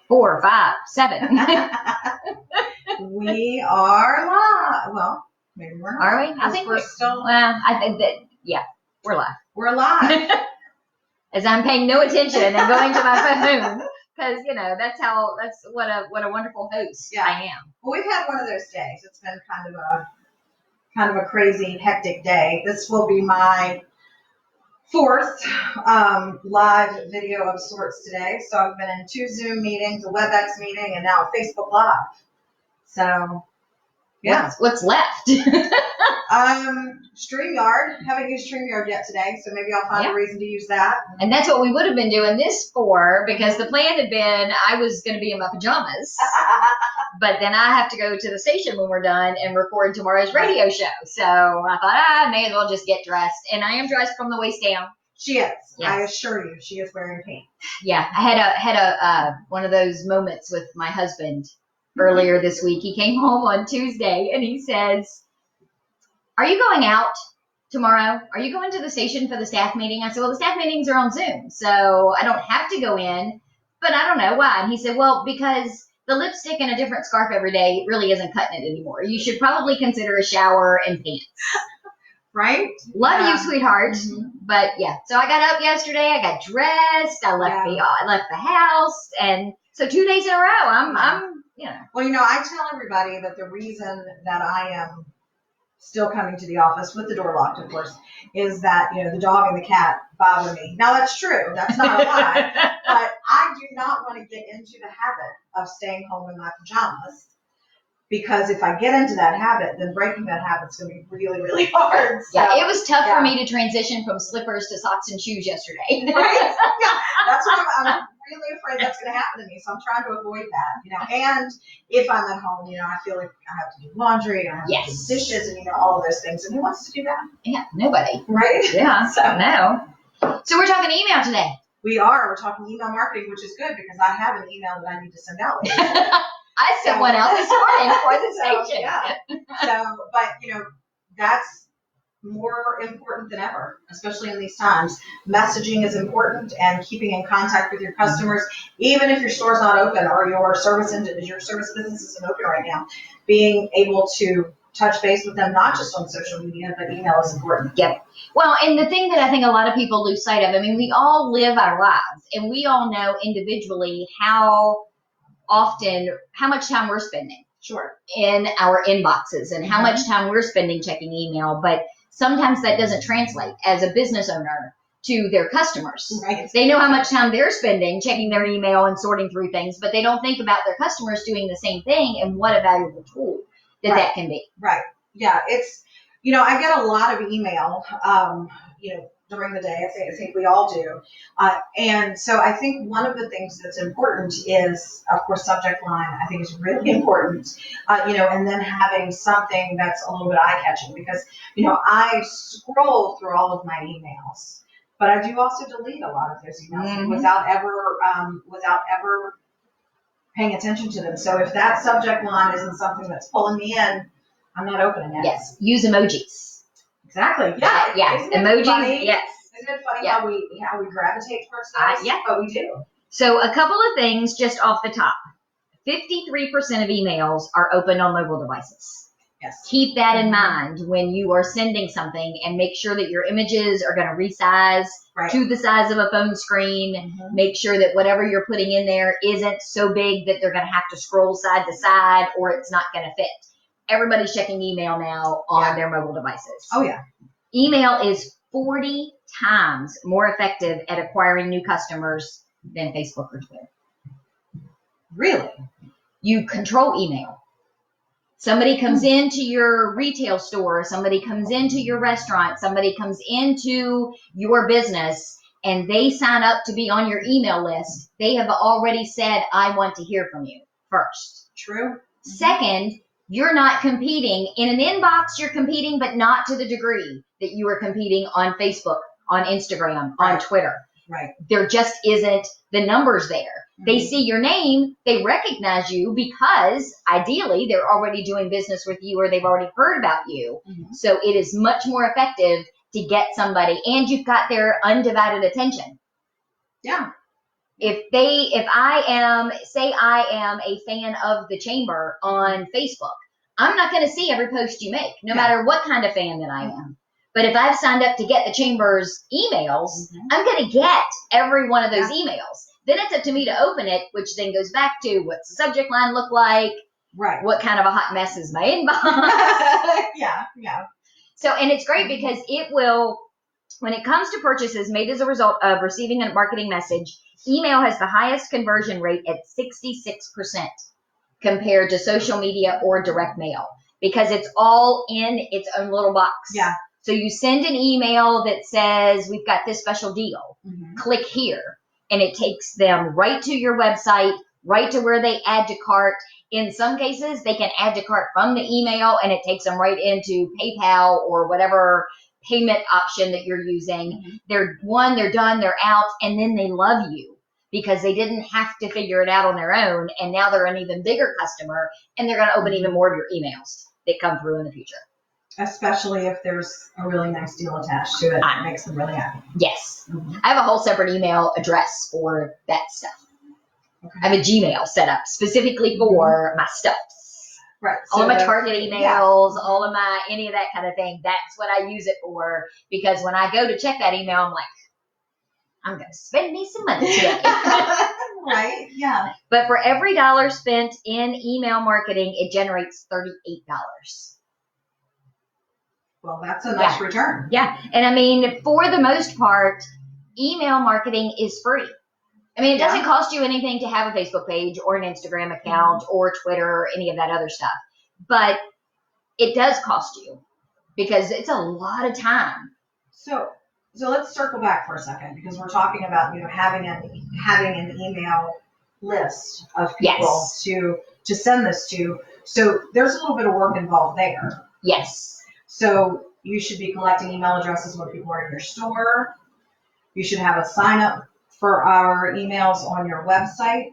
4, 5, 7. We are live. Well, maybe we're not. Are we? I think we're still. Well, I think that, yeah, we're live. We're live. As I'm paying no attention and going to my phone, because that's what a wonderful host I am. Well, we've had one of those days. It's been kind of a crazy, hectic day. This will be my fourth live video of sorts today. So I've been in 2 Zoom meetings, a WebEx meeting, and now a Facebook Live. So, yeah. What's left? StreamYard. Haven't used StreamYard yet today, so maybe I'll find a reason to use that. And that's what we would have been doing this for, because the plan had been I was going to be in my pajamas, but then I have to go to the station when we're done and record tomorrow's radio show. So I thought I may as well just get dressed, and I am dressed from the waist down. She is. Yes. I assure you, she is wearing pants. Yeah, I had a one of those moments with my husband earlier this week. He came home on Tuesday and he says, "Are you going out tomorrow? Are you going to the station for the staff meeting?" I said, "Well, the staff meetings are on Zoom, so I don't have to go in, but I don't know why." And he said, "Well, because the lipstick and a different scarf every day really isn't cutting it anymore. You should probably consider a shower and pants." Right? Love you, sweetheart. Mm-hmm. But yeah, so I got up yesterday. I got dressed. I left the house, and so 2 days in a row, I'm. Well, I tell everybody that the reason that I am still coming to the office with the door locked, of course, is that, the dog and the cat bother me. Now, that's true. That's not a lie. But I do not want to get into the habit of staying home in my pajamas, because if I get into that habit, then breaking that habit is going to be really, really hard. So, yeah, it was tough for me to transition from slippers to socks and shoes yesterday. Right? Yeah, that's what I'm really afraid that's going to happen to me. So I'm trying to avoid that, And if I'm at home, I feel like I have to do laundry, I have to do dishes, and all of those things. And who wants to do that? Yeah, nobody. Right? Yeah. So no. So we're talking email today. We are. We're talking email marketing, which is good because I have an email that I need to send out later. I sent one out this morning for the station. Yeah. But that's more important than ever, especially in these times. Messaging is important, and keeping in contact with your customers, even if your store's not open or your service business isn't open right now. Being able to touch base with them, not just on social media, but email is important. Yep. Well, and the thing that I think a lot of people lose sight of, we all live our lives, and we all know individually how much time we're spending in our inboxes and how much time we're spending checking email, but sometimes that doesn't translate as a business owner to their customers. Right. They know how much time they're spending checking their email and sorting through things, but they don't think about their customers doing the same thing and what a valuable tool that can be. Right. Yeah. It's, I get a lot of email, during the day. I think we all do. And so I think one of the things that's important is, of course, subject line, I think is really important, and then having something that's a little bit eye-catching, because, I scroll through all of my emails, but I do also delete a lot of those emails without ever paying attention to them. So if that subject line isn't something that's pulling me in, I'm not opening it. Yes. Use emojis. Exactly. Yeah. Yeah. Emojis. Yes. Isn't it funny how we gravitate towards those? Yeah. But we do. So a couple of things just off the top. 53% of emails are opened on mobile devices. Yes. Keep that in mind when you are sending something, and make sure that your images are going to resize to the size of a phone screen. Make sure that whatever you're putting in there isn't so big that they're going to have to scroll side to side, or it's not going to fit. Everybody's checking email now on their mobile devices. Oh, yeah. Email is 40 times more effective at acquiring new customers than Facebook or Twitter. Really? You control email. Somebody comes into your retail store, somebody comes into your restaurant, somebody comes into your business, and they sign up to be on your email list. They have already said, "I want to hear from you," first. True. Second, you're not competing. In an inbox, you're competing, but not to the degree that you are competing on Facebook, on Instagram, on Twitter. Right. There just isn't the numbers there. They see your name, they recognize you, because ideally they're already doing business with you, or they've already heard about you. So it is much more effective to get somebody, and you've got their undivided attention. Yeah. If I am a fan of the chamber on Facebook, I'm not going to see every post you make, no matter what kind of fan that I am. But if I've signed up to get the chamber's emails, I'm going to get every one of those emails. Then it's up to me to open it, which then goes back to what's the subject line look like? Right. What kind of a hot mess is my inbox? Yeah. So, and it's great because it will, when it comes to purchases made as a result of receiving a marketing message, email has the highest conversion rate at 66% compared to social media or direct mail because it's all in its own little box. Yeah. So you send an email that says, we've got this special deal. Click here. And it takes them right to your website, right to where they add to cart. In some cases, they can add to cart from the email and it takes them right into PayPal or whatever payment option that you're using. They're done, they're out, and then they love you because they didn't have to figure it out on their own. And now they're an even bigger customer and they're going to open even more of your emails that come through in the future. Especially if there's a really nice deal attached to it that makes them really happy. Yes. I have a whole separate email address for that stuff. I have a Gmail set up specifically for my stuff. Right. All of my Target emails, all of my, any of that kind of thing. That's what I use it for because when I go to check that email, I'm like, I'm going to spend me some money today. Right. Yeah. But for every dollar spent in email marketing, it generates $38. Well, that's a nice return. Yeah. And I mean, for the most part, email marketing is free. I mean, it doesn't cost you anything to have a Facebook page or an Instagram account or Twitter or any of that other stuff. But it does cost you because it's a lot of time. So let's circle back for a second because we're talking about, having an email list of people to send this to. So there's a little bit of work involved there. Yes. So you should be collecting email addresses when people are in your store. You should have a sign up for our emails on your website,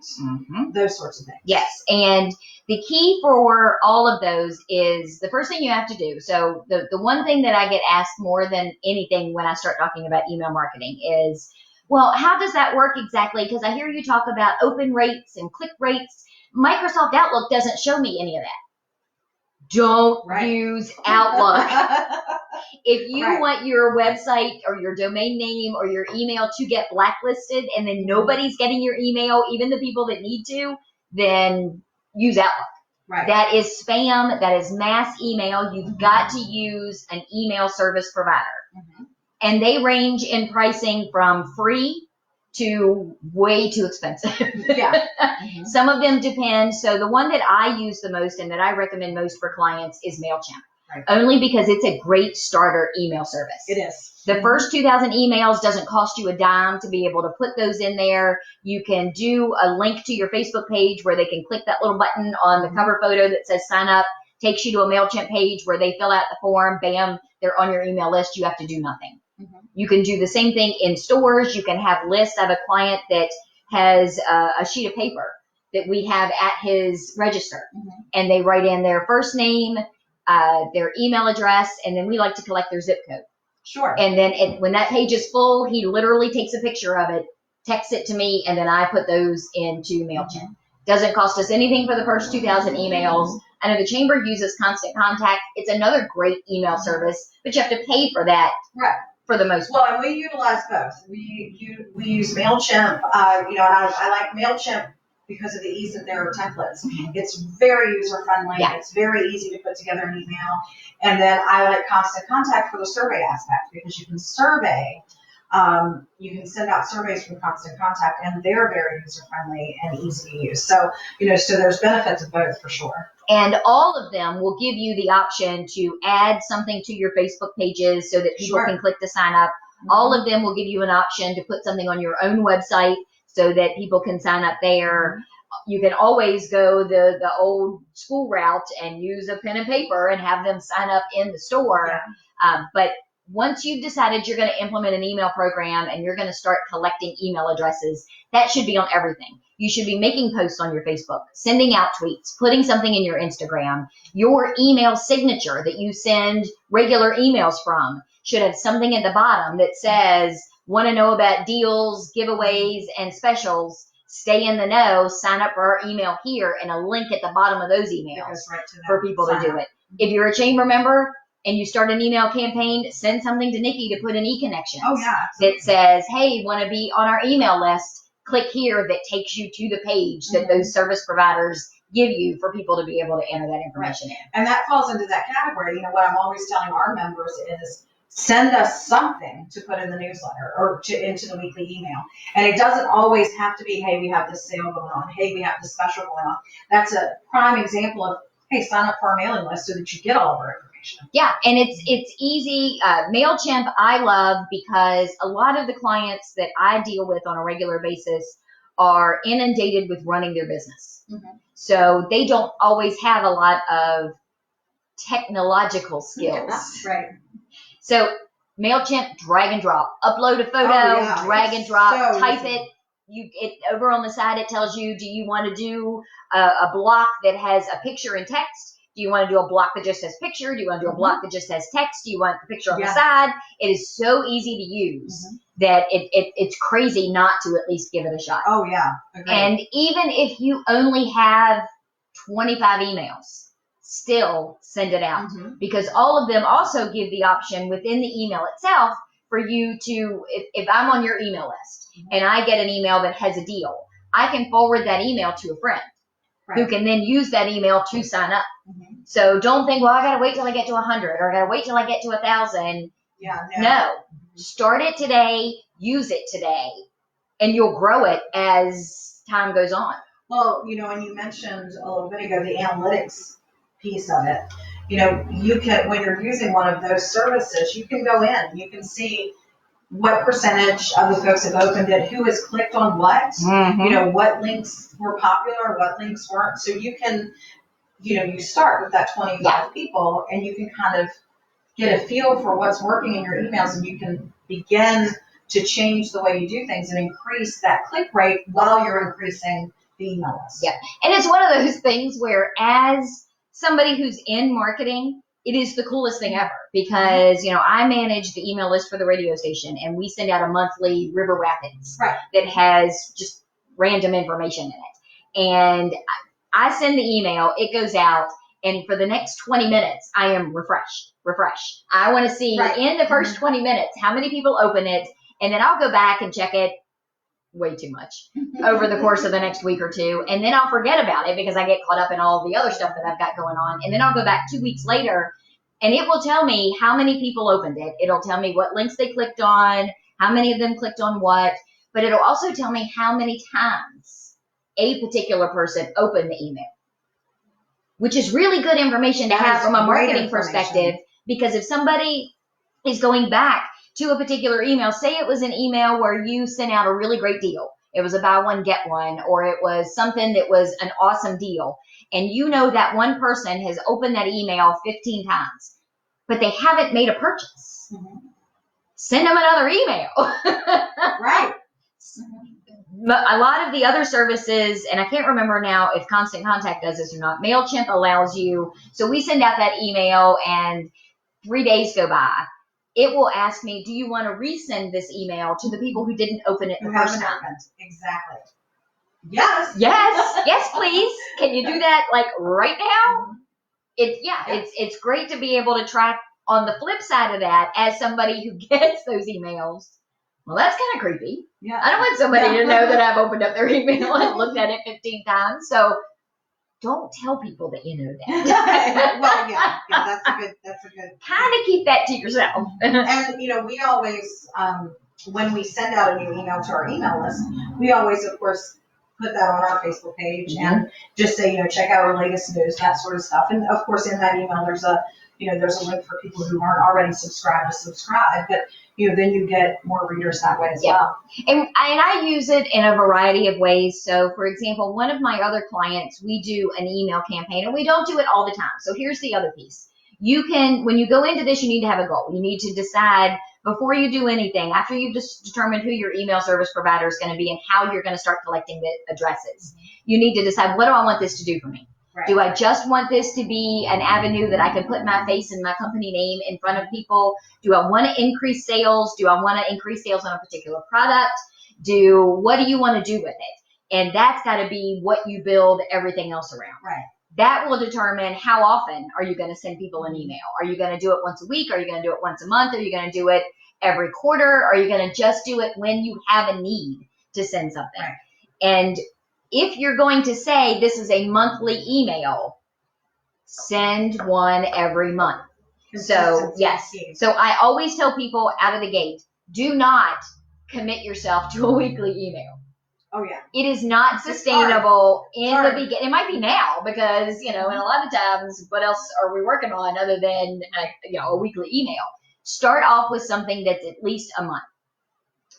those sorts of things. Yes. And the key for all of those is the first thing you have to do. So the one thing that I get asked more than anything when I start talking about email marketing is, well, how does that work exactly? Because I hear you talk about open rates and click rates. Microsoft Outlook doesn't show me any of that. Don't use Outlook. If you want your website or your domain name or your email to get blacklisted and then nobody's getting your email, even the people that need to, then use Outlook. Right. That is spam. That is mass email. You've got to use an email service provider. And they range in pricing from free to way too expensive. Some of them depend. So the one that I use the most and that I recommend most for clients is MailChimp. Only because it's a great starter email service. It is. The first 2,000 emails doesn't cost you a dime to be able to put those in there. You can do a link to your Facebook page where they can click that little button on the cover photo that says sign up, takes you to a MailChimp page where they fill out the form, bam, they're on your email list. You have to do nothing. You can do the same thing in stores. You can have lists. I have a client that has a sheet of paper that we have at his register, and they write in their first name, their email address, and then we like to collect their zip code. Sure. And then when that page is full, he literally takes a picture of it, texts it to me, and then I put those into MailChimp. Doesn't cost us anything for the first 2,000 emails. I know the chamber uses Constant Contact. It's another great email service, but you have to pay for that. For the most part. Well, and we utilize both. We use MailChimp, and I like MailChimp because of the ease of their templates. It's very user-friendly. It's very easy to put together an email. And then I like Constant Contact for the survey aspect because you can survey. You can send out surveys from Constant Contact, and they're very user-friendly and easy to use. So, so there's benefits of both for sure. And all of them will give you the option to add something to your Facebook pages so that people can click to sign up. All of them will give you an option to put something on your own website so that people can sign up there. You can always go the old school route and use a pen and paper and have them sign up in the store. But once you've decided you're going to implement an email program and you're going to start collecting email addresses, that should be on everything. You should be making posts on your Facebook, sending out tweets, putting something in your Instagram. Your email signature that you send regular emails from should have something at the bottom that says, want to know about deals, giveaways, and specials, stay in the know, sign up for our email here, and a link at the bottom of those emails right to them. for people to do it. If you're a chamber member and you start an email campaign, send something to Nikki to put in e-connections. Oh, yeah. That says, hey, want to be on our email list? Click here, that takes you to the page that those service providers give you for people to be able to enter that information in. And that falls into that category. What I'm always telling our members is send us something to put in the newsletter or into the weekly email. And it doesn't always have to be, hey, we have this sale going on. Hey, we have this special going on. That's a prime example of, hey, sign up for our mailing list so that you get all of our information. Yeah, and it's easy. MailChimp I love because a lot of the clients that I deal with on a regular basis are inundated with running their business. So they don't always have a lot of technological skills. Right. So MailChimp, drag and drop, upload a photo, drag and drop, type it. It over on the side, it tells you, do you want to do a block that has a picture and text? Do you want to do a block that just has picture? Do you want to do a block that just has text? Do you want the picture on the side? It is so easy to use that it's crazy not to at least give it a shot. Oh, yeah. Okay. And even if you only have 25 emails, still send it out because all of them also give the option within the email itself for you to, if I'm on your email list and I get an email that has a deal, I can forward that email to a friend who can then use that email to sign up. So don't think, well, I got to wait till I get to 100 or I got to wait till I get to 1,000. Yeah, No. Start it today, use it today, and you'll grow it as time goes on. Well, and you mentioned a little bit ago the analytics piece of it. You can, when you're using one of those services, you can go in, you can see what percentage of the folks have opened it, who has clicked on what, what links were popular, what links weren't. So you can, you start with that 25 people and you can kind of get a feel for what's working in your emails and you can begin to change the way you do things and increase that click rate while you're increasing the email list. Yeah. And it's one of those things where as somebody who's in marketing, it is the coolest thing ever because, I manage the email list for the radio station and we send out a monthly River Rapids that has just random information in it. And I send the email, it goes out, and for the next 20 minutes, I am refresh. I want to see in the first 20 minutes how many people open it, and then I'll go back and check it way too much over the course of the next week or two, and then I'll forget about it because I get caught up in all the other stuff that I've got going on, and then I'll go back 2 weeks later, and it will tell me how many people opened it. It'll tell me what links they clicked on, how many of them clicked on what, but it'll also tell me how many times a particular person opened the email, which is really good information to have from a marketing perspective, because if somebody is going back to a particular email, say it was an email where you sent out a really great deal. It was a buy one, get one, or it was something that was an awesome deal. And that one person has opened that email 15 times, but they haven't made a purchase. Send them another email. Right. But a lot of the other services, and I can't remember now if Constant Contact does this or not, MailChimp allows you, so we send out that email and 3 days go by. It will ask me, do you want to resend this email to the people who didn't open it the first time? Exactly. Yes. Yes, please. Can you do that right now? It's great to be able to track on the flip side of that as somebody who gets those emails. Well, that's kind of creepy. Yeah. I don't want somebody to know that I've opened up their email and looked at it 15 times. So don't tell people that you know that. Well, yeah, that's a good. Kind of keep that to yourself. And, we always, when we send out a new email to our email list, we always, of course, put that on our Facebook page and just say, check out our latest news, that sort of stuff. And of course, in that email, there's a link for people who aren't already subscribed to subscribe, but then you get more readers that way as well. And I use it in a variety of ways. So, for example, one of my other clients, we do an email campaign, and we don't do it all the time. So here's the other piece. When you go into this, you need to have a goal. You need to decide before you do anything, after you've just determined who your email service provider is going to be and how you're going to start collecting the addresses. You need to decide, what do I want this to do for me? Right. Do I just want this to be an avenue that I can put my face and my company name in front of people? Do I want to increase sales? Do I want to increase sales on a particular product? What do you want to do with it? And that's got to be what you build everything else around. Right. That will determine how often are you going to send people an email. Are you going to do it once a week? Are you going to do it once a month? Are you going to do it every quarter? Are you going to just do it when you have a need to send something? Right. And if you're going to say this is a monthly email, send one every month. So yes. So I always tell people out of the gate, do not commit yourself to a weekly email. Oh yeah. It is not sustainable in the beginning. It might be now because, in a lot of times, what else are we working on other than, a weekly email? Start off with something that's at least a month.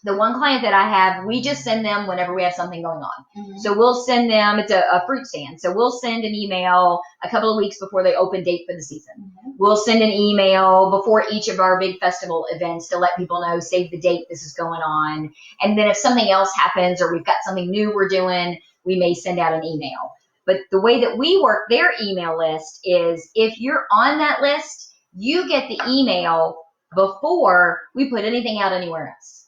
The one client that I have, we just send them whenever we have something going on. Mm-hmm. So we'll send them, it's a fruit stand. So we'll send an email a couple of weeks before they open date for the season. Mm-hmm. We'll send an email before each of our big festival events to let people know, save the date, this is going on. And then if something else happens or we've got something new we're doing, we may send out an email. But the way that we work their email list is if you're on that list, you get the email before we put anything out anywhere else.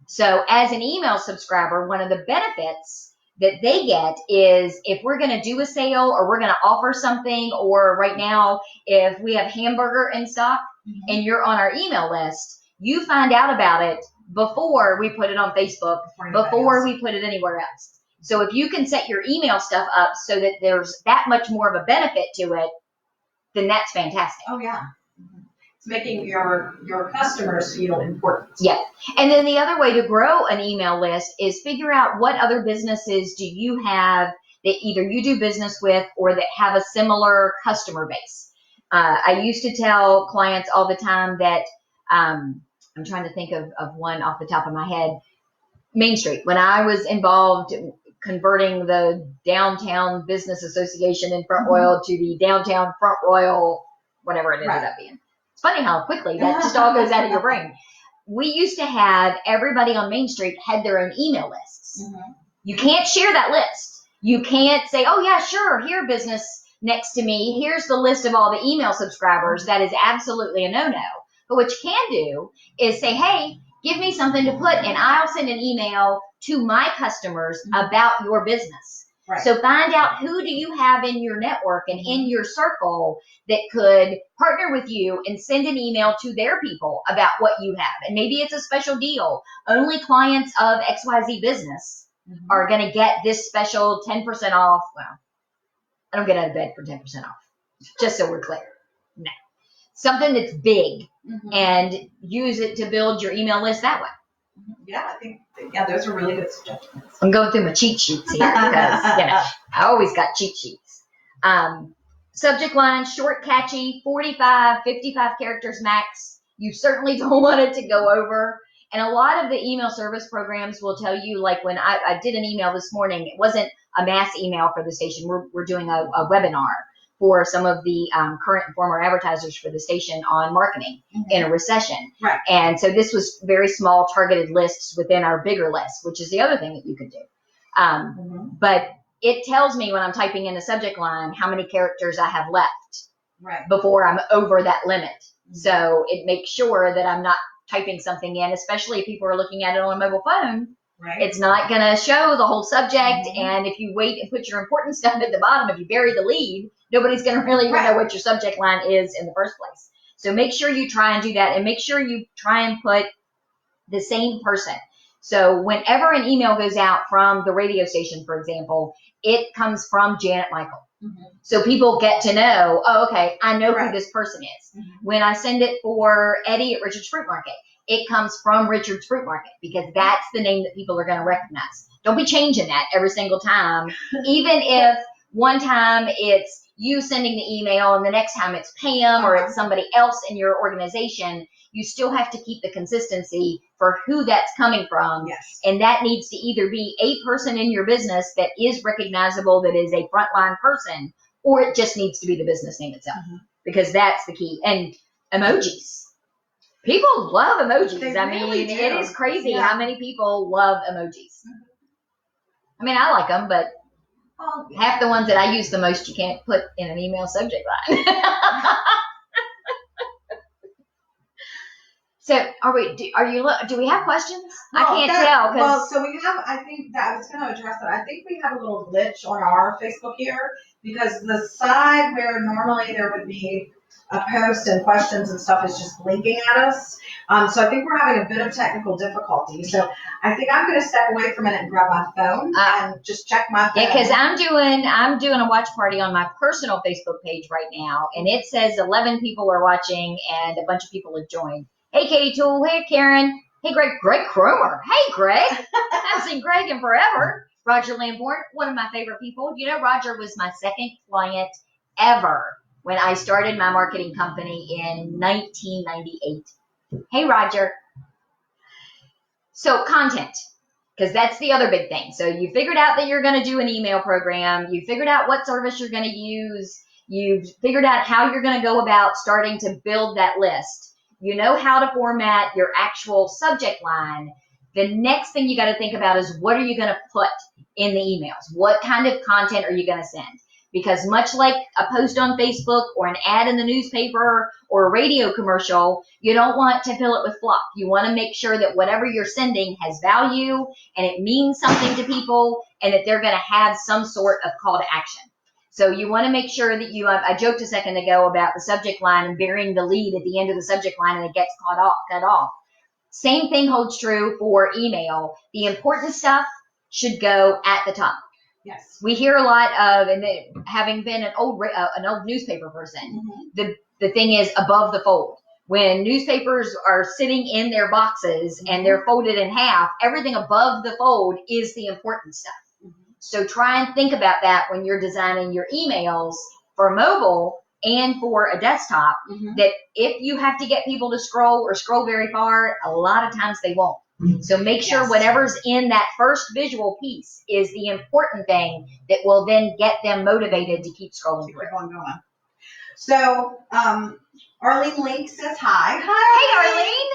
So as an email subscriber, one of the benefits that they get is if we're going to do a sale or we're going to offer something, or right now, if we have hamburger in stock and you're on our email list, you find out about it before we put it on Facebook, before we put it anywhere else. So if you can set your email stuff up so that there's that much more of a benefit to it, then that's fantastic. Oh, yeah. Making your customers feel important. Yeah. And then the other way to grow an email list is figure out what other businesses do you have that either you do business with or that have a similar customer base. I used to tell clients all the time that I'm trying to think of one off the top of my head. Main Street. When I was involved converting the Downtown Business Association in Front Royal to the Downtown Front Royal, whatever it ended up being. Funny how quickly that just all goes out of your brain. We used to have everybody on Main Street had their own email lists. Mm-hmm. You can't share that list. You can't say, oh yeah, sure, here business next to me. Here's the list of all the email subscribers. That is absolutely a no-no. But what you can do is say, hey, give me something to put and I'll send an email to my customers about your business. Right. So find out who do you have in your network and in your circle that could partner with you and send an email to their people about what you have. And maybe it's a special deal. Only clients of XYZ business are going to get this special 10% off. Well, I don't get out of bed for 10% off, just so we're clear. No. Something that's big and use it to build your email list that way. Yeah, I think, those are really good suggestions. I'm going through my cheat sheets here because, I always got cheat sheets. Subject line, short, catchy, 45, 55 characters max. You certainly don't want it to go over. And a lot of the email service programs will tell you, like when I did an email this morning, it wasn't a mass email for the station. We're doing a webinar for some of the current and former advertisers for the station on marketing in a recession. Right. And so this was very small targeted lists within our bigger list, which is the other thing that you could do. But it tells me when I'm typing in the subject line how many characters I have left before I'm over that limit. So it makes sure that I'm not typing something in, especially if people are looking at it on a mobile phone. Right. It's not going to show the whole subject. And if you wait and put your important stuff at the bottom, if you bury the lead, nobody's going to really even know what your subject line is in the first place. So make sure you try and do that, and make sure you try and put the same person. So whenever an email goes out from the radio station, for example, it comes from Janet Michael. So people get to know, oh, okay, I know who this person is. When I send it for Eddie at Richard's Fruit Market, it comes from Richard's Fruit Market because that's the name that people are going to recognize. Don't be changing that every single time. Even if one time it's you sending the email and the next time it's Pam or it's somebody else in your organization, you still have to keep the consistency for who that's coming from. Yes. And that needs to either be a person in your business that is recognizable, that is a frontline person, or it just needs to be the business name itself because that's the key. And emojis. People love emojis. They I really mean, do. it is crazy how many people love emojis. I mean, I like them, but Oh, yeah. Half the ones that I use the most, you can't put in an email subject line. So, do we have questions? I can't tell. Well, so we have, I think that I was going to address that. I think we have a little glitch on our Facebook here because the side where normally there would be a post and questions and stuff is just blinking at us. So I think we're having a bit of technical difficulty. So I think I'm going to step away for a minute and grab my phone and just check my phone. Yeah, because I'm doing a watch party on my personal Facebook page right now, and it says 11 people are watching and a bunch of people have joined. Hey, Katie Toole. Hey, Karen. Hey, Greg Cromer. Hey, Greg. I haven't seen Greg in forever. Roger Lamborn, one of my favorite people. You know, Roger was my second client ever when I started my marketing company in 1998. Hey, Roger. So content, because that's the other big thing. So you figured out that you're going to do an email program. You figured out what service you're going to use. You've figured out how you're going to go about starting to build that list. You know how to format your actual subject line. The next thing you got to think about is what are you going to put in the emails? What kind of content are you going to send? Because much like a post on Facebook or an ad in the newspaper or a radio commercial, you don't want to fill it with fluff. You want to make sure that whatever you're sending has value and it means something to people and that they're going to have some sort of call to action. So you want to make sure that I joked a second ago about the subject line and burying the lead at the end of the subject line and it gets cut off. Same thing holds true for email. The important stuff should go at the top. Yes. We hear a lot of, and having been an old newspaper person, the thing is above the fold. When newspapers are sitting in their boxes and they're folded in half, everything above the fold is the important stuff. So try and think about that when you're designing your emails for mobile and for a desktop, that if you have to get people to scroll very far, a lot of times they won't. So make sure whatever's in that first visual piece is the important thing that will then get them motivated to keep scrolling through. Keep on going. So Arlene Link says hi. Hey, Arlene.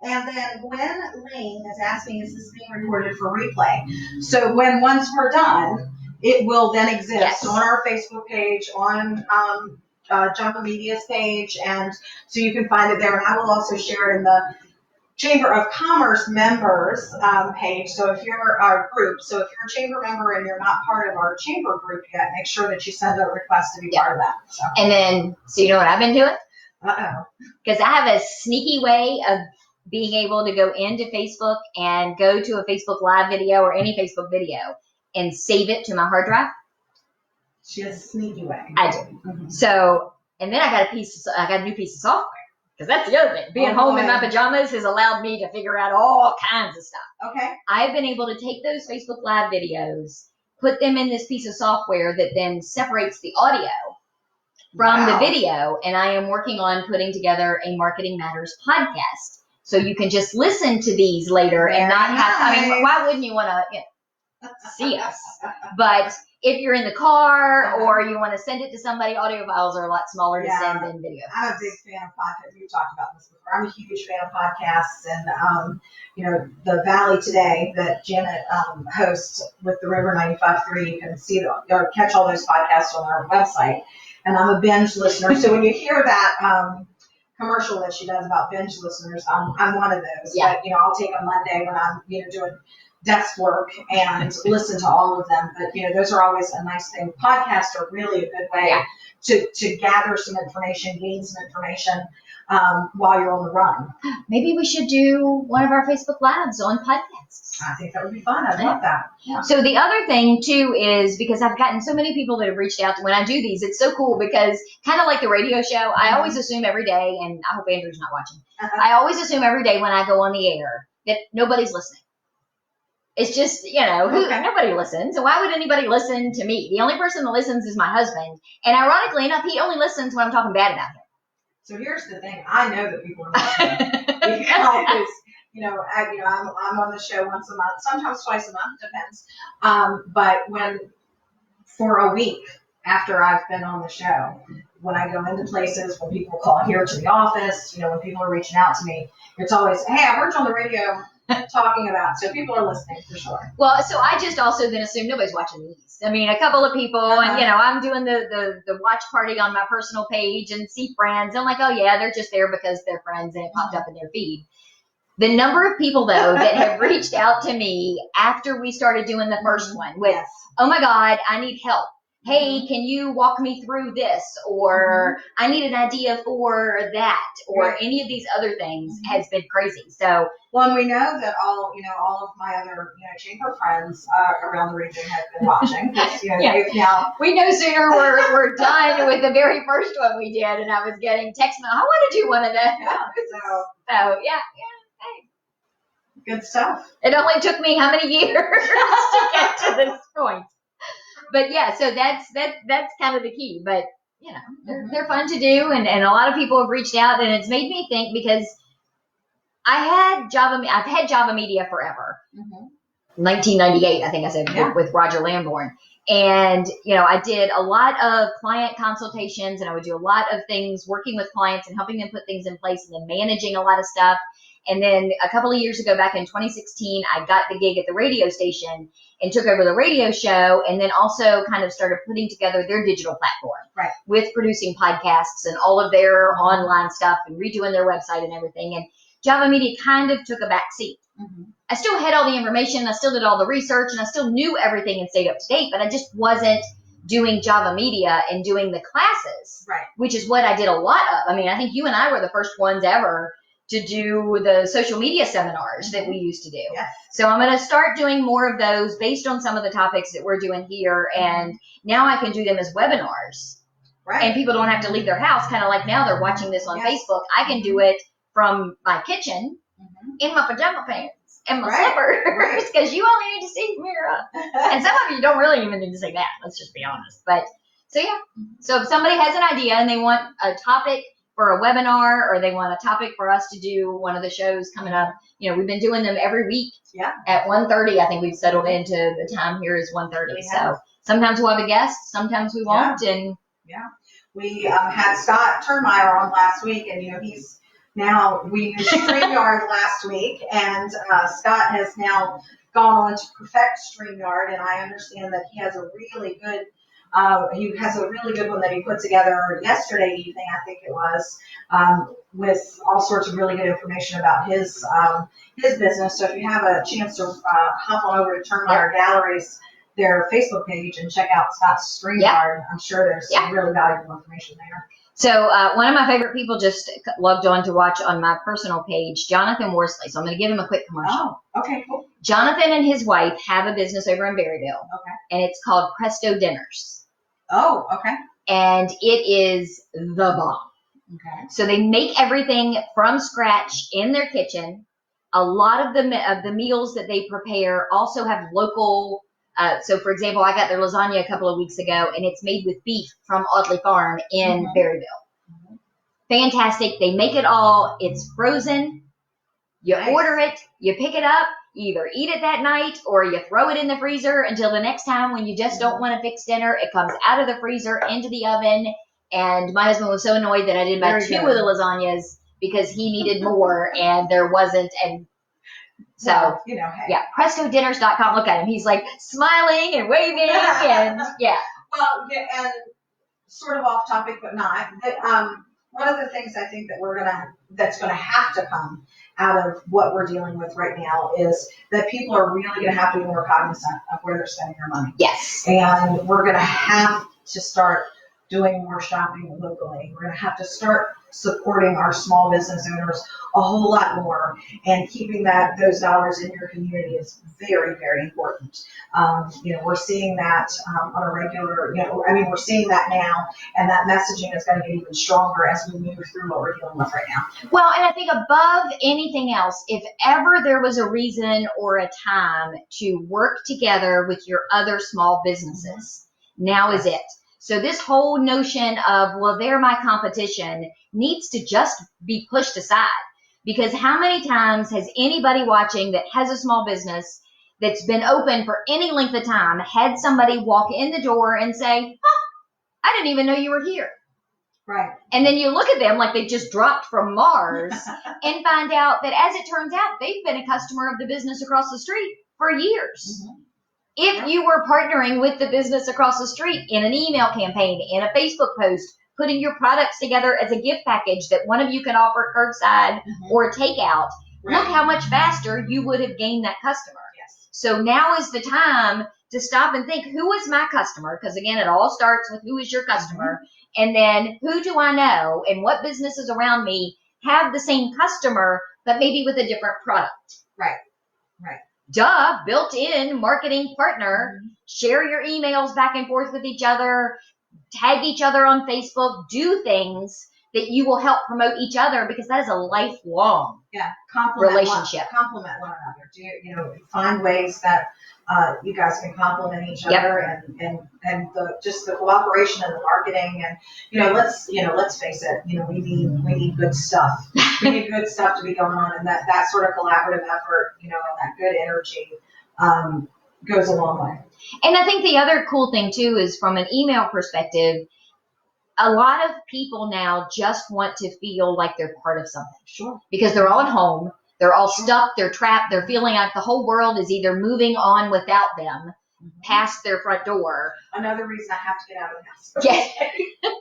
And then Gwen Lane is asking, is this being recorded for replay? So once we're done, it will then exist on our Facebook page, on Jumper Media's page, and so you can find it there. And I will also share it in the Chamber of Commerce members page. So if you're our group, so if you're a chamber member and you're not part of our chamber group yet, make sure that you send a request to be part of that. So. And then, so you know what I've been doing? Uh-oh. Because I have a sneaky way of being able to go into Facebook and go to a Facebook Live video or any Facebook video and save it to my hard drive. She has a sneaky way. I do. So, and then I got a new piece of software. Because that's the other thing. Being home in my pajamas has allowed me to figure out all kinds of stuff. Okay. I've been able to take those Facebook Live videos, put them in this piece of software that then separates the audio from the video, and I am working on putting together a Marketing Matters podcast. So you can just listen to these later and not have, I mean, why wouldn't you want to see us? But if you're in the car or you want to send it to somebody, audio files are a lot smaller to send than video. I'm a big fan of podcasts. We've talked about this before. I'm a huge fan of podcasts, and the Valley Today that Janet hosts with the River 95.3. You can see or catch all those podcasts on our website. And I'm a binge listener, so when you hear that commercial that she does about binge listeners, I'm one of those. Yeah. But I'll take a Monday when I'm doing desk work and listen to all of them. But those are always a nice thing. Podcasts are really a good way to gather some information, gain some information while you're on the run. Maybe we should do one of our Facebook Lives on podcasts. I think that would be fun. I'd love that. Yeah. So the other thing too is, because I've gotten so many people that have reached out to when I do these, it's so cool because kind of like the radio show, I always assume every day, and I hope Andrew's not watching, I always assume every day when I go on the air that nobody's listening. It's just, nobody listens. So why would anybody listen to me? The only person that listens is my husband. And ironically enough, he only listens when I'm talking bad about him. So here's the thing. I know that people are listening because, I'm on the show once a month, sometimes twice a month, depends. But for a week after I've been on the show, when I go into places, when people call here to the office, when people are reaching out to me, it's always, hey, I heard you on the radio talking about. So people are listening for sure. Well, so I just also then assume nobody's watching these. I mean, a couple of people, and I'm doing the watch party on my personal page and see friends. I'm like, oh yeah, they're just there because they're friends and it popped up in their feed. The number of people though that have reached out to me after we started doing the first one with, oh my God, I need help. Hey, can you walk me through this? Or I need an idea for that, or any of these other things has been crazy. So, well, and we know that all of my other, chamber friends around the region have been watching. They've now. We no sooner we're done with the very first one we did, and I was getting text mail. I want to do one of them. Yeah. So yeah. Good stuff. It only took me how many years to get to this point? But yeah, so that's kind of the key. But they're fun to do, and a lot of people have reached out, and it's made me think because I've had Java Media forever. 1998, I think I said, with Roger Lamborn. And, I did a lot of client consultations, and I would do a lot of things working with clients and helping them put things in place and then managing a lot of stuff. And then a couple of years ago, back in 2016, I got the gig at the radio station and took over the radio show, and then also kind of started putting together their digital platform with producing podcasts and all of their online stuff and redoing their website and everything. And Java Media kind of took a back seat. I still had all the information, I still did all the research, and I still knew everything and stayed up to date, but I just wasn't doing Java Media and doing the classes, which is what I did a lot of. I mean, I think you and I were the first ones ever to do the social media seminars that we used to do. So I'm going to start doing more of those based on some of the topics that we're doing here, and now I can do them as webinars. And people don't have to leave their house, kind of like now they're watching this on Facebook. I can do it from my kitchen in my pajama pants and my slippers, because you only need to see Mira. And some of you don't really even need to say that. Let's just be honest. But so yeah. So if somebody has an idea and they want a topic for a webinar, or they want a topic for us to do one of the shows coming up, we've been doing them every week at 1:30. I think we've settled into the time here is 1:30. So sometimes we'll have a guest, sometimes we won't. And we had Scott Turnmeyer on last week, and we used StreamYard last week, and Scott has now gone on to perfect StreamYard, and I understand that he has a really good one that he put together yesterday evening, I think it was, with all sorts of really good information about his business. So if you have a chance to hop on over to Turnmeyer Galleries, their Facebook page, and check out Scott's StreamYard, I'm sure there's some really valuable information there. So one of my favorite people just logged on to watch on my personal page, Jonathan Worsley. So I'm going to give him a quick commercial. Oh, okay, cool. Jonathan and his wife have a business over in Berryville. And it's called Presto Dinners. Oh, okay. And it is the bomb. So they make everything from scratch in their kitchen. A lot of the meals that they prepare also have local. So, for example, I got their lasagna a couple of weeks ago, and it's made with beef from Audley Farm in Berryville. Fantastic. They make it all. It's frozen. You order it. You pick it up. You either eat it that night, or you throw it in the freezer until the next time when you just don't want to fix dinner. It comes out of the freezer into the oven. And my husband was so annoyed that I did about two of the lasagnas because he needed more and there wasn't. And so, PrestoDinners.com. Look at him. He's like smiling and waving and Well, and sort of off topic, but not. One of the things I think that that's gonna have to come out of what we're dealing with right now is that people are really gonna have to be more cognizant of where they're spending their money. Yes. And we're gonna have to start doing more shopping locally. We're gonna have to start supporting our small business owners a whole lot more, and keeping those dollars in your community is very, very important. We're seeing that on a regular, we're seeing that now, and that messaging is going to get even stronger as we move through what we're dealing with right now. Well, and I think above anything else, if ever there was a reason or a time to work together with your other small businesses, now is it. So this whole notion of, well, they're my competition needs to just be pushed aside. Because how many times has anybody watching that has a small business that's been open for any length of time had somebody walk in the door and say, I didn't even know you were here. Right. And then you look at them like they just dropped from Mars and find out that, as it turns out, they've been a customer of the business across the street for years. Mm-hmm. If you were partnering with the business across the street in an email campaign, in a Facebook post, putting your products together as a gift package that one of you can offer curbside or takeout, look how much faster you would have gained that customer. Yes. So now is the time to stop and think, who is my customer? Because again, it all starts with who is your customer. And then who do I know and what businesses around me have the same customer, but maybe with a different product? Right. Duh, built-in marketing partner. Share your emails back and forth with each other, tag each other on Facebook, do things that you will help promote each other, because that is a lifelong relationship. Complement one another. Find ways that you guys can complement each other, and the cooperation and the marketing, and let's face it, we need good stuff. We need good stuff to be going on, and that sort of collaborative effort, and that good energy goes a long way. And I think the other cool thing too is, from an email perspective, a lot of people now just want to feel like they're part of something. Sure. Because they're all at home, they're all stuck, they're trapped, they're feeling like the whole world is either moving on without them past their front door. Another reason I have to get out of the house. Yes.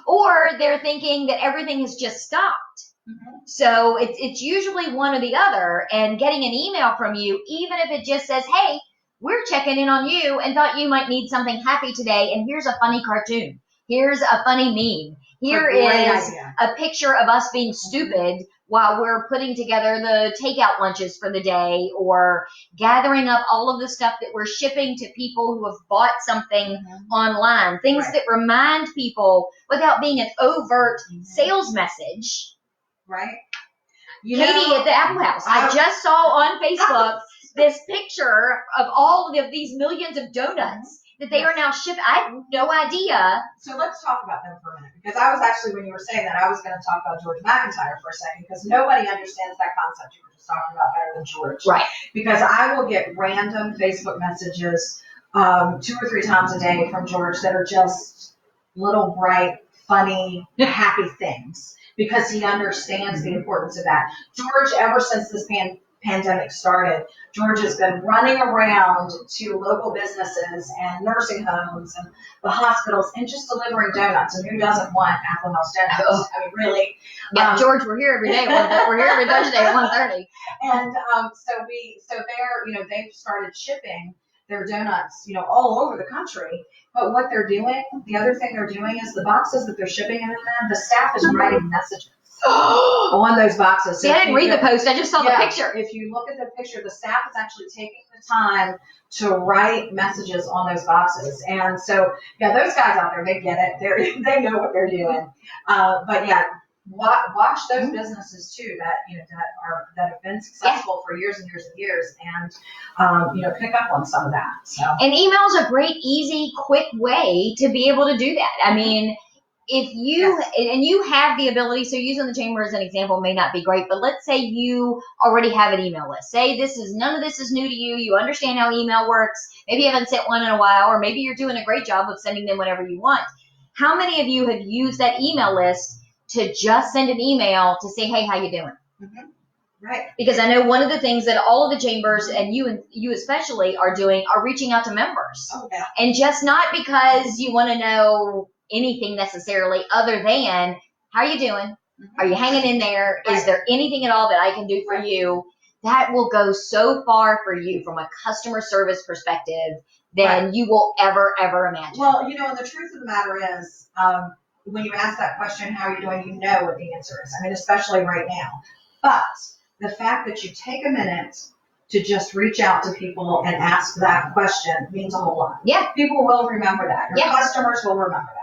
Or they're thinking that everything has just stopped. So it's usually one or the other. And getting an email from you, even if it just says, hey, we're checking in on you and thought you might need something happy today, and here's a funny cartoon. Here's a funny meme. Here is a picture of us being stupid while we're putting together the takeout lunches for the day, or gathering up all of the stuff that we're shipping to people who have bought something online. Things that remind people without being an overt sales message. Right. Katie at the Apple House. I just saw on Facebook this picture of all of these millions of donuts that they are now shipping. I have no idea. So let's talk about them for a minute, because I was actually, when you were saying that, I was going to talk about George McIntyre for a second, because nobody understands that concept you were just talking about better than George. Right. Because I will get random Facebook messages 2 or 3 times a day from George that are just little bright, funny, happy things, because he understands the importance of that. George, ever since this pandemic started, George has been running around to local businesses and nursing homes and the hospitals and just delivering donuts. And who doesn't want Apple House donuts? I mean, really. Yeah, George, we're here every day. We're here every Thursday at 1:30. And so they're, they've started shipping their donuts, all over the country. But what they're doing, the other thing they're doing is the boxes that they're shipping in them, the staff is writing messages on those boxes. See, I didn't read the post. I just saw the picture. If you look at the picture, the staff is actually taking the time to write messages on those boxes. And so, those guys out there, they get it. They know what they're doing. But watch those businesses too that have been successful for years and years and years, and pick up on some of that. So. And email is a great, easy, quick way to be able to do that. I mean, if you and you have the ability, so using the chamber as an example may not be great, but let's say you already have an email list. Say none of this is new to you. You understand how email works. Maybe you haven't sent one in a while, or maybe you're doing a great job of sending them whenever you want. How many of you have used that email list to just send an email to say, hey, how you doing? Right. Because I know one of the things that all of the chambers, and you especially, are doing are reaching out to members. Oh, yeah. And just not because you want to know anything necessarily, other than, how are you doing? Are you hanging in there? Is there anything at all that I can do for you? That will go so far for you from a customer service perspective than you will ever imagine. Well, and the truth of the matter is, when you ask that question, how are you doing, you know what the answer is. I mean, especially right now. But the fact that you take a minute to just reach out to people and ask that question means a whole lot. Yeah. People will remember that. Your customers will remember that.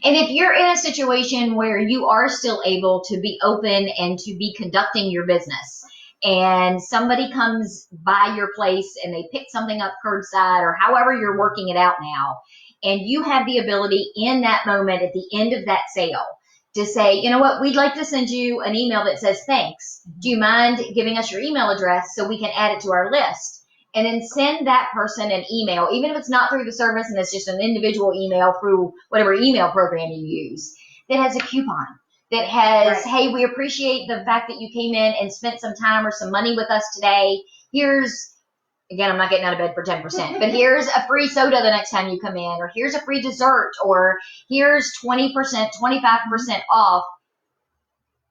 And if you're in a situation where you are still able to be open and to be conducting your business, and somebody comes by your place and they pick something up curbside, or however you're working it out now, and you have the ability in that moment at the end of that sale to say, you know what, we'd like to send you an email that says thanks. Do you mind giving us your email address so we can add it to our list? And then send that person an email, even if it's not through the service and it's just an individual email through whatever email program you use. that has a coupon, that has, Right. hey, we appreciate the fact that you came in and spent some time or some money with us today. Here's, again, I'm not getting out of bed for 10%, but here's a free soda the next time you come in, or here's a free dessert, or here's 20%, 25% off.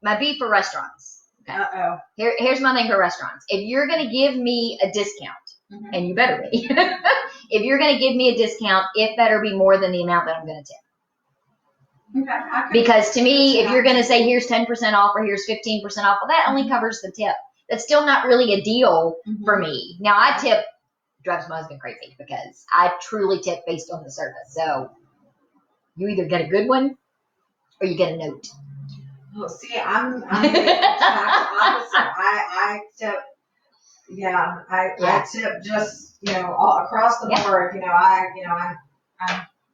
My beef for restaurants. Okay. Uh-oh. Here's my thing for restaurants. If you're going to give me a discount, and you better be, if you're going to give me a discount, it better be more than the amount that I'm going to tip. Okay. Because to me, if you're going to say here's 10% off or here's 15% off, well, that only covers the tip. That's still not really a deal for me. Now, I tip, drives my husband crazy because I truly tip based on the service. So you either get a good one or you get a note. Oh, see, I'm the exact opposite. I tip, I tip just, all across the board.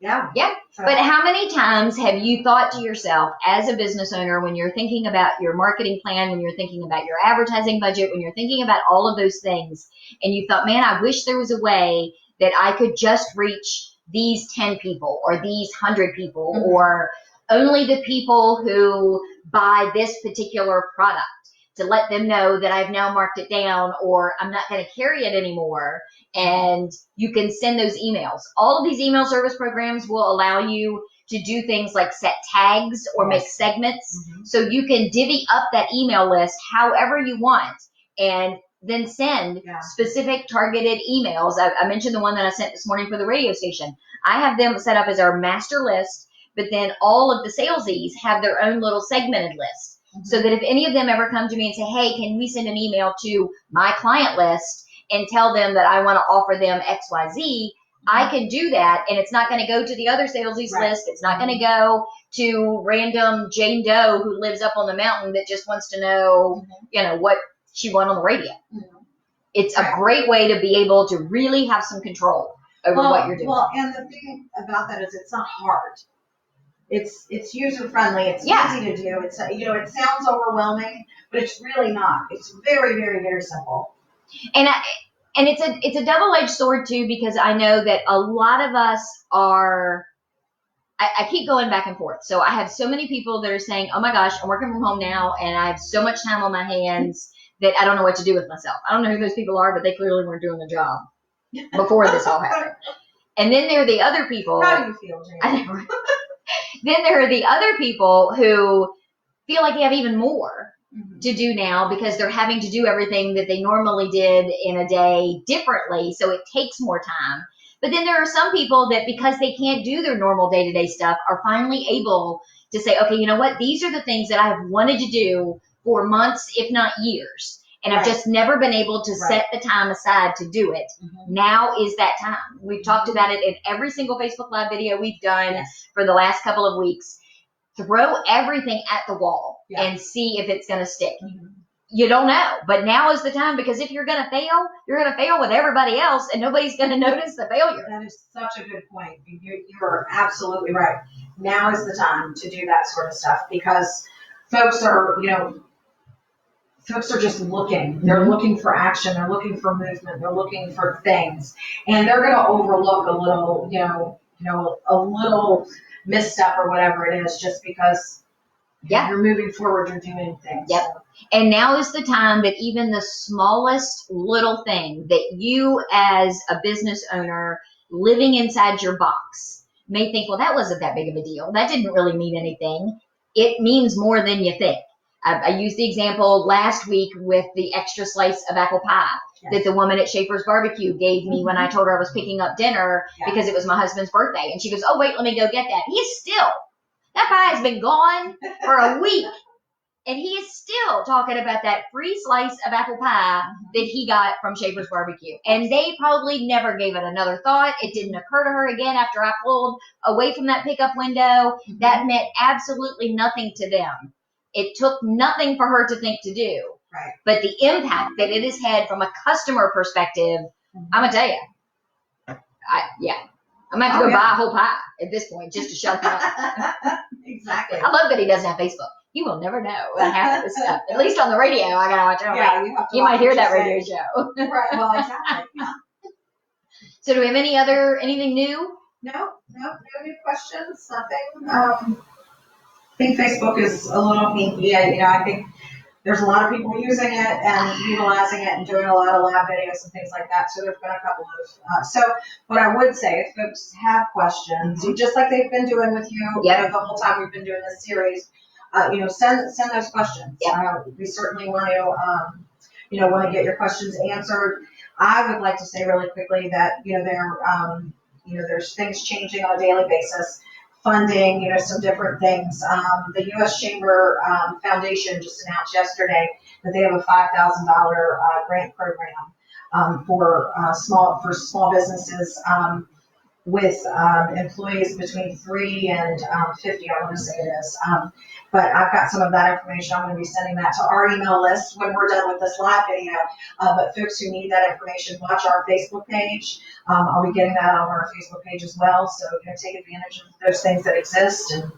Yeah. So, But how many times have you thought to yourself as a business owner, when you're thinking about your marketing plan, when you're thinking about your advertising budget, when you're thinking about all of those things, and you thought, man, I wish there was a way that I could just reach these 10 people or these 100 people or only the people who buy this particular product, to let them know that I've now marked it down or I'm not going to carry it anymore. And you can send those emails. All of these email service programs will allow you to do things like set tags or make segments. So you can divvy up that email list however you want and then send specific targeted emails. I mentioned the one that I sent this morning for the radio station. I have them set up as our master list, but then all of the salesies have their own little segmented list. So that if any of them ever come to me and say, hey, can we send an email to my client list and tell them that I want to offer them XYZ, I can do that. And it's not going to go to the other salesies list. It's not going to go to random Jane Doe who lives up on the mountain that just wants to know, what she wants on the radio. It's a great way to be able to really have some control over what you're doing. Well, and the thing about that is it's not hard. It's user friendly. It's easy to do. It's it sounds overwhelming, but it's really not. It's very, very, very simple. And it's a double-edged sword too, because I know that a lot of us are. I keep going back and forth. So I have so many people that are saying, "Oh my gosh, I'm working from home now, and I have so much time on my hands that I don't know what to do with myself." I don't know who those people are, but they clearly weren't doing the job before this all happened. And then there are the other people. How do you feel, Jane? I know. Then there are the other people who feel like they have even more to do now because they're having to do everything that they normally did in a day differently, so it takes more time. But then there are some people that, because they can't do their normal day-to-day stuff, are finally able to say, okay, you know what? These are the things that I have wanted to do for months, if not years. And I've just never been able to set the time aside to do it. Now is that time. We've talked about it in every single Facebook Live video we've done for the last couple of weeks. Throw everything at the wall and see if it's going to stick. You don't know. But now is the time, because if you're going to fail, you're going to fail with everybody else and nobody's going to notice the failure. That is such a good point. You're absolutely right. Now is the time to do that sort of stuff because folks are, folks are just looking. They're looking for action. They're looking for movement. They're looking for things. And they're going to overlook a little, a little misstep or whatever it is just because you're moving forward, you're doing things. Yep. So. And now is the time that even the smallest little thing that you as a business owner living inside your box may think, well, that wasn't that big of a deal. That didn't really mean anything. It means more than you think. I used the example last week with the extra slice of apple pie that the woman at Schaefer's Barbecue gave me when I told her I was picking up dinner because it was my husband's birthday. And she goes, oh, wait, let me go get that. That pie has been gone for a week. And he is still talking about that free slice of apple pie that he got from Schaefer's Barbecue. And they probably never gave it another thought. It didn't occur to her again after I pulled away from that pickup window. That meant absolutely nothing to them. It took nothing for her to think to do. Right. But the impact that it has had from a customer perspective, I'm going to tell you, I'm going to have to go buy a whole pie at this point just to shut him up. Exactly. I love that he doesn't have Facebook. You will never know what half of this stuff. At least on the radio, I got to watch it. Yeah, you might hear that radio show. Right, well, exactly. So do we have anything new? No new questions, nothing. think Facebook is a little hinky. I think there's a lot of people using it and utilizing it and doing a lot of lab videos and things like that. So there's been a couple of, so what I would say, if folks have questions, just like they've been doing with you, the whole time we've been doing this series, send those questions. We certainly want to, want to get your questions answered. I would like to say really quickly that, there's things changing on a daily basis. Funding, some different things. The U.S. Chamber Foundation just announced yesterday that they have a $5,000 grant program for small businesses with employees between 3 and 50. I want to say it is. But I've got some of that information. I'm going to be sending that to our email list when we're done with this live video. But folks who need that information, watch our Facebook page. I'll be getting that on our Facebook page as well. So take advantage of those things that exist, and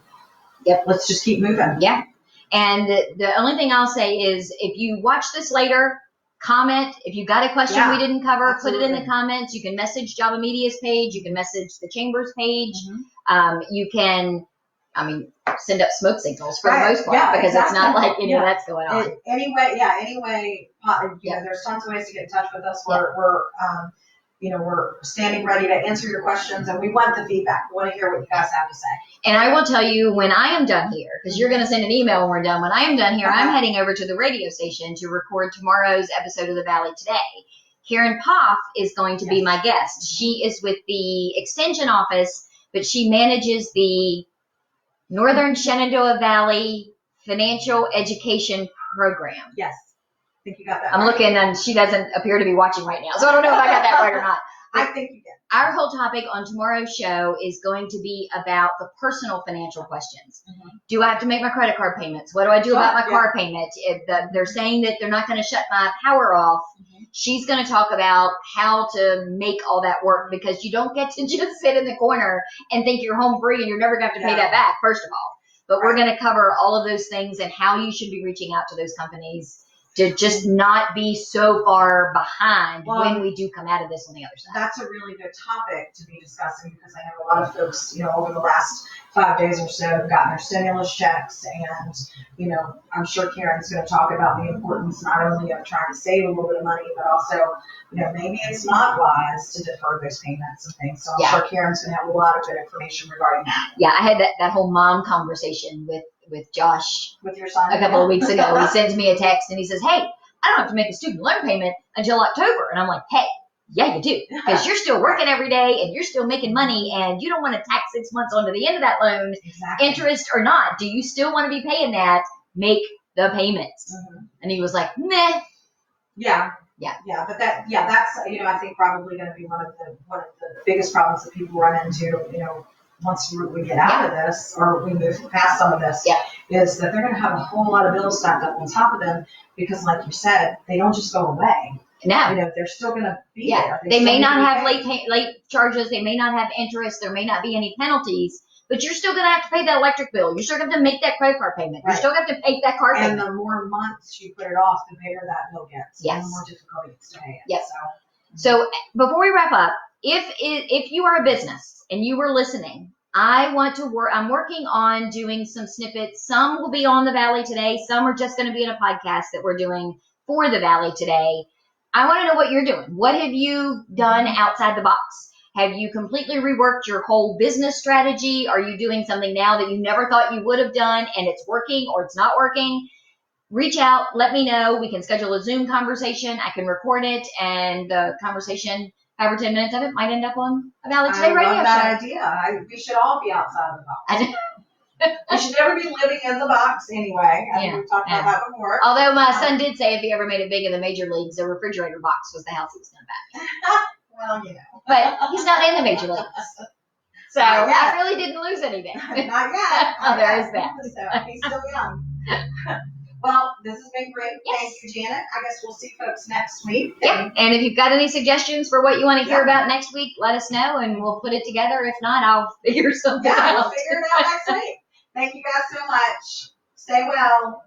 let's just keep moving. Yeah. And the only thing I'll say is, if you watch this later, comment. If you got a question we didn't cover, absolutely. Put it in the comments. You can message Java Media's page. You can message the Chamber's page. You can, send up smoke signals for the most part, because it's not like that's going on. Anyway, there's tons of ways to get in touch with us. We're standing ready to answer your questions, and we want the feedback. We want to hear what you guys have to say. And I will tell you, when I am done here, because you're going to send an email when we're done. When I am done here, I'm heading over to the radio station to record tomorrow's episode of The Valley Today. Karen Poff is going to be my guest. She is with the Extension Office, but she manages the Northern Shenandoah Valley Financial Education Program. Yes. I think you got that I'm looking, and she doesn't appear to be watching right now, so I don't know if I got that right or not. I think you did. Our whole topic on tomorrow's show is going to be about the personal financial questions. Do I have to make my credit card payments? What do I do about my car payment? If they're saying that they're not going to shut my power off, she's going to talk about how to make all that work, because you don't get to just sit in the corner and think you're home free and you're never going to have to pay that back, first of all. But we're going to cover all of those things and how you should be reaching out to those companies to just not be so far behind when we do come out of this on the other side. That's a really good topic to be discussing, because I know a lot of folks, over the last 5 days or so have gotten their stimulus checks, and, I'm sure Karen's going to talk about the importance not only of trying to save a little bit of money, but also, maybe it's not wise to defer those payments and things. So I'm sure Karen's going to have a lot of good information regarding that. Yeah, I had that whole mom conversation with Josh with your son a couple of weeks ago. He sends me a text and he says, "Hey, I don't have to make a student loan payment until October." And I'm like, "Hey, yeah, you do, because you're still working every day and you're still making money, and you don't want to tack 6 months onto the end of that loan, interest or not. Do you still want to be paying that? Make the payments." And he was like, "Meh." But that's I think probably going to be one of the biggest problems that people run into, once we get out of this, or we move past some of this, is that they're going to have a whole lot of bills stacked up on top of them, because, like you said, they don't just go away. No. They're still going to be there. They may not have late charges. They may not have interest. There may not be any penalties, but you're still going to have to pay that electric bill. You're still going to have to make that credit card payment. You're still going to have to pay that car payment. And the more months you put it off, the bigger that bill gets. Yes. And the more difficult it gets to pay it. Yes. So before we wrap up, if you are a business and you are listening, I'm working on doing some snippets. Some will be on the Valley Today. Some are just going to be in a podcast that we're doing for the Valley Today. I want to know what you're doing. What have you done outside the box? Have you completely reworked your whole business strategy? Are you doing something now that you never thought you would have done, and it's working or it's not working? Reach out. Let me know. We can schedule a Zoom conversation. I can record it, and the conversation, 5 or 10 minutes of it, might end up on a Valley Today radio show. I love that idea. We should all be outside of the box. We should never be living in the box anyway. I think we've talked about that before. Although my son did say if he ever made it big in the major leagues, the refrigerator box was the house he was going to buy. Well, But he's not in the major leagues. So I really didn't lose anything. Not yet. There is that. So he's still young. Well, this has been great. Yes. Thank you, Janet. I guess we'll see folks next week. Yeah. And if you've got any suggestions for what you want to hear about next week, let us know and we'll put it together. If not, I'll figure something out. We'll figure it out next week. Thank you guys so much. Stay well.